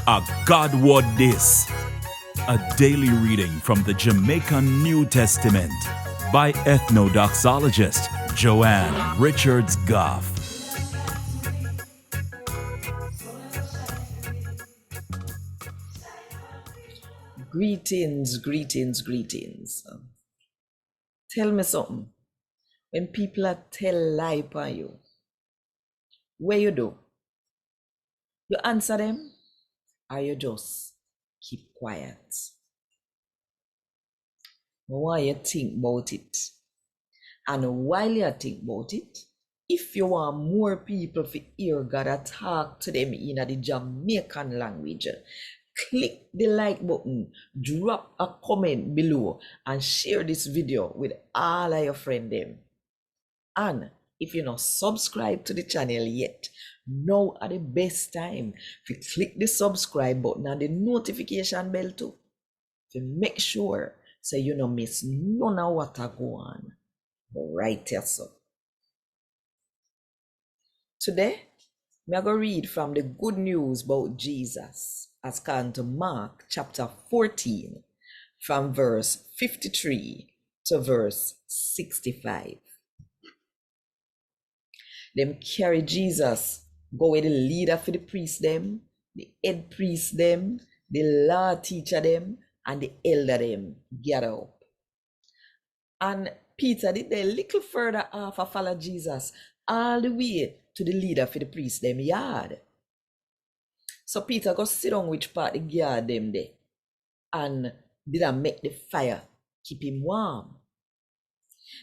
A God Word This. A daily reading from the Jamaican New Testament by Ethnodoxologist Joanne Richards Goffe. Greetings, greetings, greetings. Tell me something. When people are tell lie upon you, what you do? You answer them or you just keep quiet? I want you to think about it. And while you think about it, if you want more people to hear God talk to them in the Jamaican language, click the like button, drop a comment below, and share this video with all of your friends. And if you're not subscribed to the channel yet, now are the best time to click the subscribe button and the notification bell too, to make sure so you don't miss none of what I go on right here. So today, I'm going to read from the good news about Jesus as come to Mark chapter 14 from verse 53 to verse 65. Them carry Jesus, go with the leader for the priest them, the head priest them, the law teacher them, and the elder them gather up. And Peter did a little further off and follow Jesus all the way to the leader for the priest them yard. So Peter go sit down which part the yard them there and did make the fire keep him warm.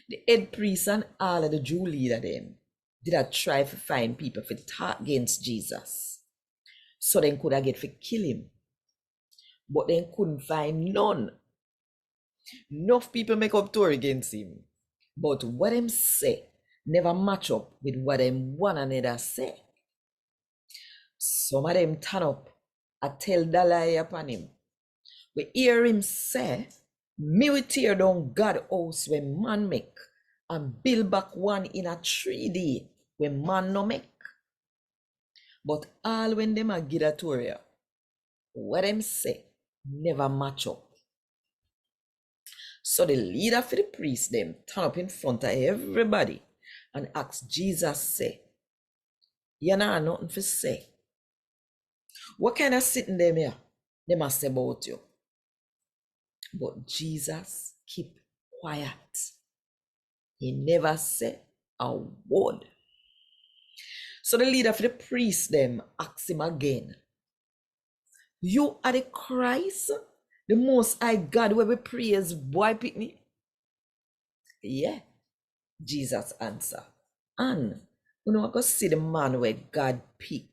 The head priest and all of the Jew leader them did try to find people to talk against Jesus, so they could get to kill him, but they couldn't find none. Enough people make up story against him, but what them say never match up with what them one another say. Some of them turn up and tell the lie upon him. We hear him say, "Me will tear down God house when man make, and build back one in a 3 day when man no make." But all when them a give a story, what them say never match up. So the leader for the priest them turn up in front of everybody and ask Jesus, say, "You know nothing to say. What kind of sitting them here? They must say about you." But Jesus keep quiet. He never said a word. So the leader for the priest them ask him again, "You are the Christ, the most high God where we praise, boy pitney?" "Yeah," Jesus answer. "And you know I go see the man where God pick.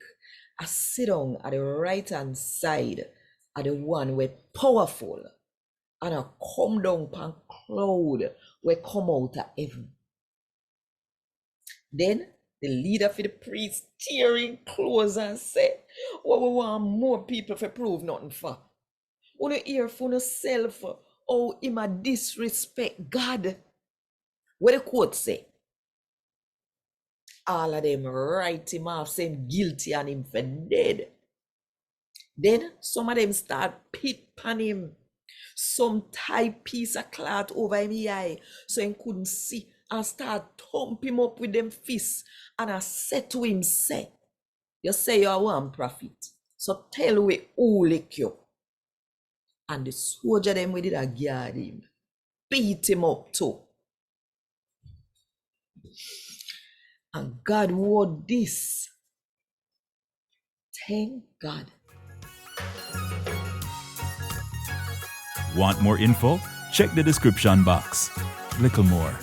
I sit down at the right hand side of the one where powerful, and I come down pan cloud where come out of heaven." Then the leader for the priest tearing clothes and say, "What we want more people to prove nothing for? Wanna hear for yourself how him a disrespect God?" What the quote say? All of them write him off, saying guilty and him for dead. Then some of them start pit pan him. Some tie piece of cloth over him eye so he couldn't see, and start thump him up with them fists. And I said to him, say, "You say you are one prophet, so tell we who lick you." And the soldier them we did a guard him, beat him up too. And God word this. Thank God. Want more info? Check the description box. Little more.